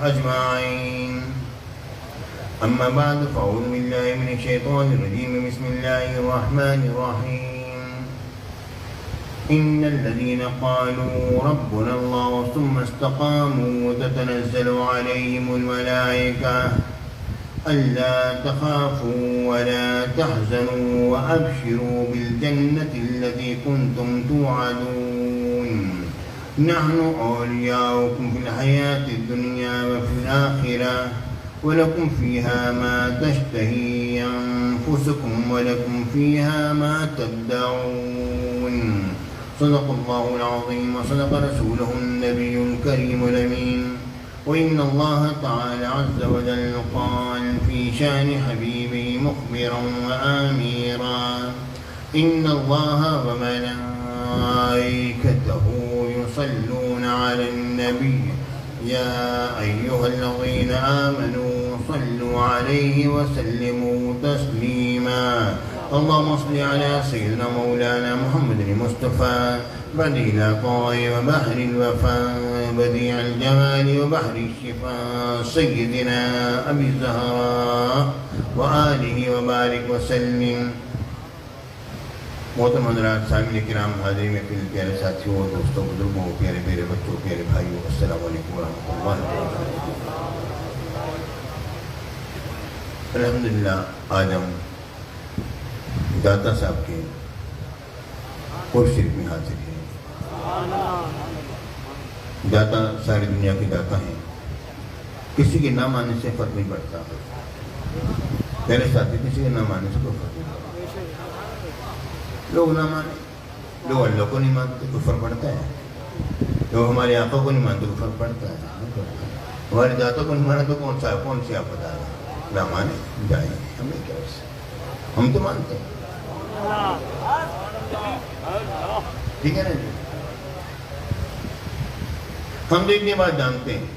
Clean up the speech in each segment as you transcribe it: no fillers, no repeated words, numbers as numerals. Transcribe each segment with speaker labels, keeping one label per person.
Speaker 1: أجمعين أما بعد فأعوذ بالله من الشيطان الرجيم بسم الله الرحمن الرحيم إن الذين قالوا ربنا الله ثم استقاموا تتنزل عليهم الملائكة ألا تخافوا ولا تحزنوا وأبشروا بالجنة التي كنتم توعدون نحن أولياؤكم في الحياة الدنيا وفي الآخرة ولكم فيها ما تشتهي أنفسكم ولكم فيها ما تدعون صدق الله العظيم وصدق رسوله النبي الكريم الأمين وإن الله تعالى عز وجل قال في شأن حبيبه مخبرا وآميرا إن الله وملائكته يصلون على النبي يا أيها الذين آمنوا صلوا عليه وسلموا تسليما اللهم صل على سيدنا مولانا محمد المصطفى بديع العطاء وبحر الوفاء بديع الجمال وبحر الشفاء سيدنا أبي الزهراء وآله وبارك وسلم. محترم حضرات، سامعین کرام، حاضرین میں پیارے ساتھیوں، دوستوں، بزرگوں، پیارے میرے بچوں، پیارے بھائیوں، السلام علیکم ورحمۃ اللہ وبرکاتہ. الحمدللہ آج ہم داتا صاحب کے قرب شریف میں حاضر ہیں. داتا ساری دنیا کے داتا ہیں، کسی کے نہ ماننے سے فرق نہیں پڑتا. پہلے ساتھی کسی کے نہ ماننے سے کوئی فرق نہیں پڑتا. لوگ نہ مانے، لوگ اللہ کو نہیں مانتے تو فرق پڑتا ہے. لوگ ہمارے آقا کو نہیں مانتے تو فرق پڑتا ہے. ہمارے داتا کو نہیں مانا تو کون سی آپ بتا رہے نہ مانے جائیں، ہمیں کیا اس سے، ہم تو مانتے ہیں. ٹھیک ہے نا جی. ہم تو اتنی بات جانتے ہیں.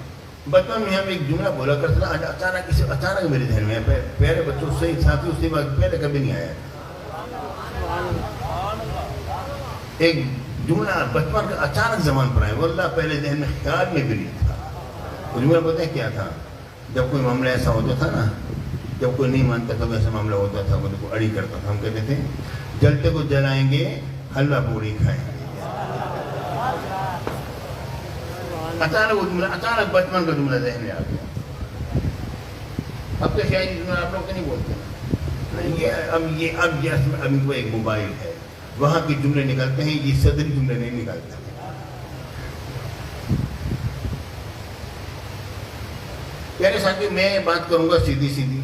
Speaker 1: بچپن میں ہم ایک جملہ بولا کرتے تھا، اچانک میرے ذہن میں پیارے بچوں سے ساتھی اس سے بات پہلے کبھی نہیں آیا. ایک جملہ بچپن کا اچانک زبان پر آیا، واللہ پہلے ذہن میں خیال میں بھی نہیں تھا. وہ جملہ پتہ ہے کیا تھا؟ جب کوئی معاملہ ایسا ہوتا تھا نا، جب کوئی نہیں مانتا تھا ویسا معاملہ ہوتا تھا، وہ کو اڑی کرتا تھا. ہم کہتے تھے جلتے کو جلائیں گے، حلوہ پوڑی کھائیں گے. اچانک وہ جملہ، اچانک بچپن کا جملہ ذہن میں آ گیا. اب تو شاید جملہ آپ لوگ تو نہیں بولتے. اب ایک موبائل ہے، وہاں کے جملے نکالتے ہیں، یہ صدری جملے نہیں نکالتے. پیارے ساتھی، میں بات کروں گا سیدھی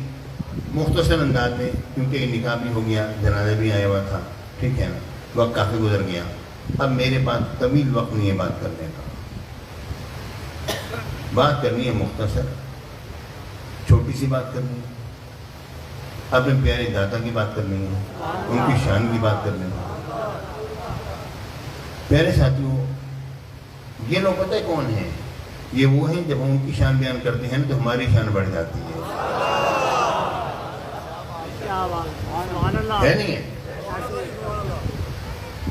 Speaker 1: مختصر انداز میں، کیونکہ نکاح بھی ہو گیا، جنازہ بھی آیا ہوا تھا. ٹھیک ہے نا، وقت کافی گزر گیا. اب میرے پاس طویل وقت نہیں ہے بات کرنے کا. بات کرنی ہے مختصر، چھوٹی سی بات کرنی ہے. اپنے پیارے داتا کی بات کرنی ہے، ان کی شان کی بات کرنی ہے. پیارے ساتھیوں، یہ لوگ پتہ ہے کون ہیں؟ یہ وہ ہیں جب ہم ان کی شان بیان کرتے ہیں تو ہماری شان بڑھ جاتی ہے. ہے نہیں ہے؟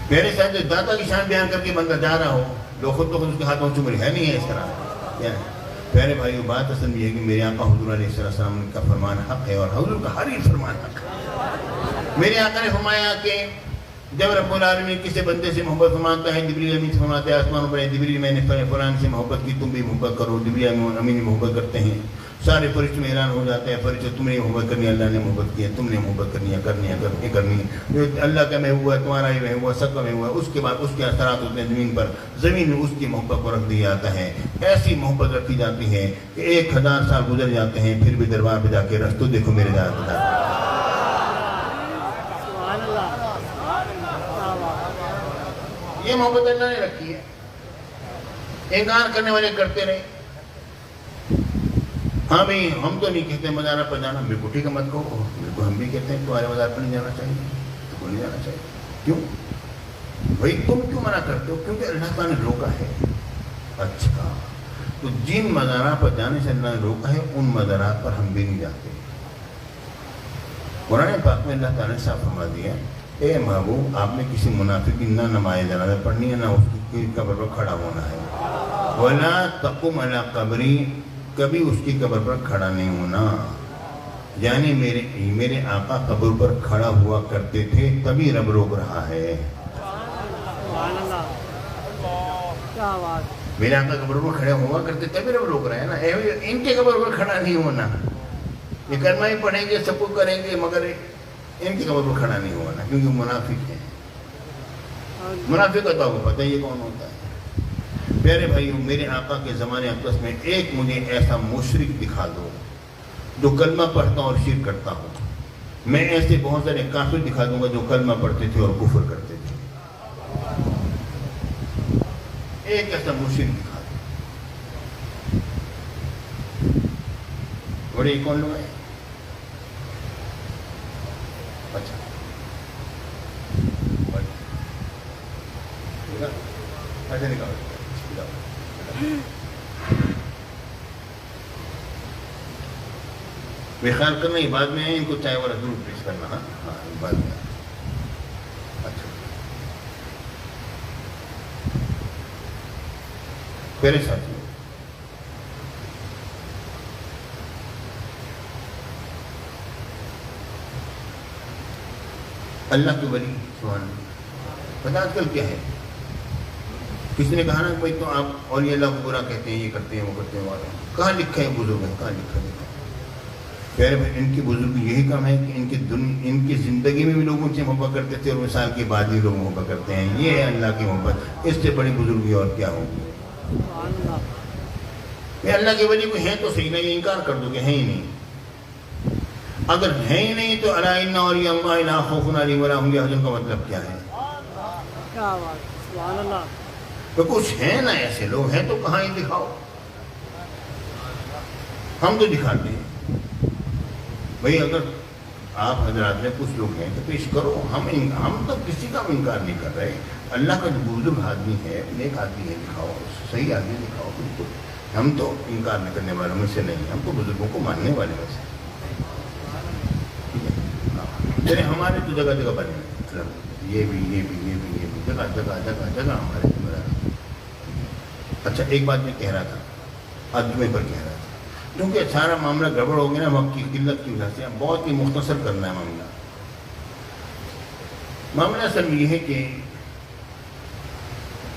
Speaker 1: پیارے ساتھیوں، داتا کی شان بیان کر کے بندہ جا رہا ہو، لوگ خود بخود اس کے ہاتھوں چوم رہے. ہے نہیں ہے اس طرح؟ پیارے بھائیو، بات اصل یہ ہے کہ میرے آقا حضور علیہ السلام کا فرمان حق ہے، اور حضور کا ہر ایک فرمان حق ہے. میرے آقا نے فرمایا کہ جب رب العالمین کسی بندے سے محبت فرماتا ہے، جبریل امین سے فرماتا ہے آسمانوں پر، جبریل میں نے فلان سے محبت کی، تم بھی محبت کرو. جبریل امین محبت کرتے ہیں، سارے فرشتے میں اعلان ہو جاتے ہیں، فرشتے تم نے محبت کرنی ہے، اللہ نے محبت کی ہے، تم نے محبت کرنی ہے، کرنی ہے. اللہ کا محبوب ہے، تمہارا ہی محبوب ہے، سب کا محبوب ہے. اس کے بعد اس کے اثرات ہوتے ہیں زمین پر، زمین میں اس کی محبت کو رکھ دیا جاتا ہے. ایسی محبت رکھی جاتی ہے کہ 1000 سال گزر جاتے ہیں، پھر بھی دربار پہ جا کے رستو دیکھو میرے داتا. یہ محبت اللہ نے رکھی ہے. انکار کرنے والے کرتے رہے. ہاں بھائی، ہم تو نہیں کہتے مزارہ پر جانا، میرے کو ٹھیک ہے مت کہو. میرے کو ہم بھی کہتے ہیں تمہارے مزار پر نہیں جانا چاہیے، تو کو نہیں جانا چاہیے. کیوں بھائی؟ تم کیوں منع کرتے ہو؟ کیونکہ اللہ تعالیٰ نے روکا ہے. اچھا، تو جن مزارات پر جانے سے اللہ نے روکا ہے، ان مزارات پر ہم بھی نہیں جاتے. قرآن پاک میں اللہ تعالیٰ نے صاف فرما دیا، اے محبوب، آپ نے کسی منافق کی نہ نماز جنازہ پڑھنی ہے، نہ اس کی قبر پر کھڑا ہونا ہے. ولا تقم علی قبری، کبھی اس کی قبر پر کھڑا نہیں ہونا. یعنی میرے آقا قبر پر کھڑا ہوا کرتے تھے، تبھی رب روک رہا ہے. میرے آقا قبر پر کھڑے ہوا کرتے تبھی رب روک رہا ہے نا. ان کے قبر پر کھڑا نہیں ہونا، یہ کلمہ ہی پڑھیں گے، سب کو کریں گے، مگر ان کی قبر پر کھڑا نہیں ہونا، کیونکہ منافق ہیں. منافق کا تو آپ کو پتہ ہی کون ہوتا ہے. پیارے بھائیو، میرے آقا کے زمانے اقدس میں ایک مجھے ایسا مشرک دکھا دو جو کلمہ پڑھتا اور شرک کرتا ہو. میں ایسے بہت سارے کافر دکھا دوں گا جو کلمہ پڑھتے تھے اور کفر کرتے تھے. ایک ایسا مشرک دکھا دو. بڑے کون لوگ ہیں؟ اچھا ایسے نکالو. بے خیال کرنا ہی بعد میں ہے، ان کو چائے والا ضرور پیش کرنا. ہاں بعد میں. اچھا میرے ساتھی، اللہ کے ولی سبحان اللہ. پتہ آج کل کیا ہے، کسی نے کہا نا بھائی تو آپ اولیاء اللہ کو برا کہتے ہیں، یہ کرتے ہیں، وہ کرتے ہیں. کہاں لکھا ہے بزرگ ہے؟ کہاں لکھا ہے؟ پیارے بھائی، ان کے بزرگ یہی کام ہے کہ ان کی زندگی میں بھی لوگوں سے محبت کرتے تھے اور مثال کے بعد بھی لوگ محبت کرتے ہیں. یہ ہے اللہ کی محبت. اس سے بڑی بزرگی اور کیا ہوگی؟ میں اللہ کے ولی کو ہیں تو صحیح، نہیں انکار کر دو کہ ہیں ہی نہیں. اگر ہے ہی نہیں تو الا ان اولیاء اللہ لا خوف علیہم ولا هم یحزنون کا مطلب کیا ہے؟
Speaker 2: سبحان اللہ.
Speaker 1: تو کچھ ہیں نا ایسے لوگ ہیں تو کہاں ہی دکھاؤ. ہم تو دکھاتے ہیں بھئی. اگر آپ حضرات میں کچھ لوگ ہیں تو پیش کرو. ہم تو کسی کا انکار نہیں کر رہے. اللہ کا جو بزرگ آدمی ہے، نیک آدمی ہے، دکھاؤ. صحیح آدمی دکھاؤ. بالکل ہم تو انکار نہ کرنے والوں میں سے نہیں، ہم تو بزرگوں کو ماننے والے میں سے. ہمارے تو جگہ جگہ بنے ہیں، یہ بھی جگہ جگہ جگہ جگہ ہمارے. اچھا ایک بات میں کہہ رہا تھا، عدمے پر کہہ رہا تھا، کیونکہ سارا معاملہ گڑبڑ ہو گیا نا وقت کی قلت کی وجہ سے. بہت ہی مختصر کرنا ہے معاملہ. معاملہ اصل میں یہ ہے کہ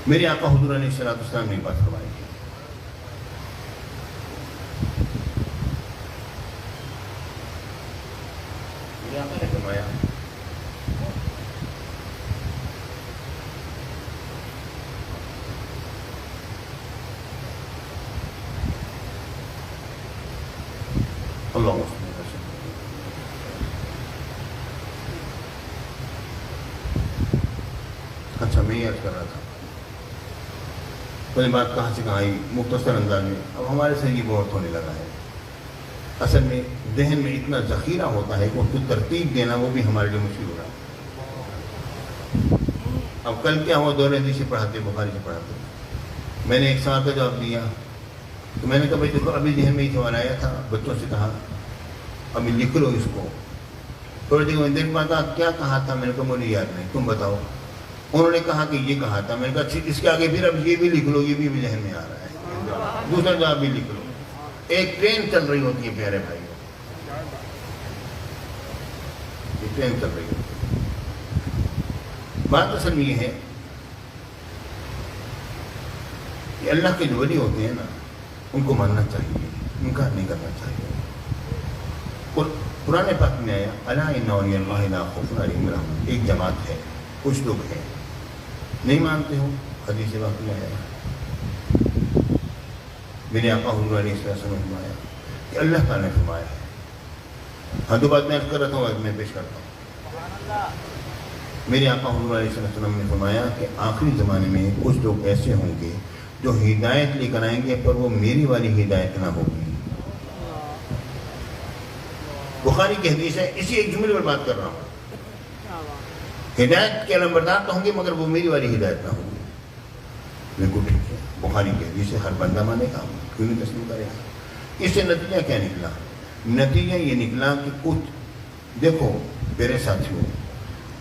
Speaker 1: میرے آقا حضور علیہ السلام نے بات فرمائی تھی. میرے آقا نے فرمایا اللہ. اچھا میں یہ عرض کر رہا تھا، پہلی بات کہاں سے کہاں آئی مختصر انداز میں. اب ہمارے سے یہ بہت ہونے لگا ہے. اصل میں ذہن میں اتنا ذخیرہ ہوتا ہے کہ اس کو ترتیب دینا وہ بھی ہمارے لیے مشکل ہو رہا ہے. اب کل کیا ہوا، دور حدیث سے پڑھاتے، بخاری سے پڑھاتے. میں نے ایک سوال کا جواب دیا تو میں نے کہا بھائی دیکھو ابھی ذہن میں یہ سوال آیا تھا. بچوں سے کہا ابھی لکھ لو اس کو. تھوڑی دیر بعد کیا کہا تھا؟ میں نے کہا مجھے یاد نہیں، تم بتاؤ. انہوں نے کہا کہ یہ کہا تھا. میں نے کہا اس کے آگے پھر اب یہ بھی لکھ لو، یہ بھی ذہن میں آ رہا ہے. دوسرا جواب بھی لکھ لو. ایک ٹرین چل رہی ہوتی ہے پیارے بھائی، ایک ٹرین چل رہی ہوتی ہے. بات اصل میں یہ ہے کہ اللہ کے جو ولی ہوتے ہیں نا ان کو ماننا چاہیے، انکار نہیں کرنا چاہیے. اور قرآن پاک میں آیا الا ان اولیاء اللہ لا خوف علیہم ولا هم. ایک جماعت ہے، کچھ لوگ ہیں نہیں مانتے ہو. حدیث پاک میں آیا، میرے آقا حضور علیہ السلام نے فرمایا کہ اللہ تعالیٰ نے فرمایا ہے. ہاں دو بات میں عرض کر رہا ہوں، میں پیش کرتا ہوں. میرے آقا حضور علیہ السلام نے فرمایا کہ آخری زمانے میں کچھ لوگ ایسے ہوں گے جو ہدایت لے کر آئیں گے پر وہ میری والی ہدایت نہ ہوگی. بخاری کی حدیث ہے، اسی ایک جملے پر بات کر رہا ہوں. ہدایت کے علمبردار تو ہوں گے مگر وہ میری والی ہدایت نہ ہوگی. بالکل ٹھیک ہے، بخاری کی حدیث ہے، ہر بندہ مانے گا، کیوں نہیں تسلیم کرے گا. اس سے نتیجہ کیا نکلا؟ نتیجہ یہ نکلا کہ کچھ دیکھو میرے ساتھیوں،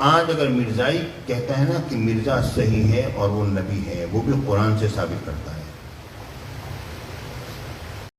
Speaker 1: آج اگر مرزائی کہتا ہے نا کہ مرزا صحیح ہے اور وہ نبی ہے، وہ بھی قرآن سے ثابت کرتا ہے.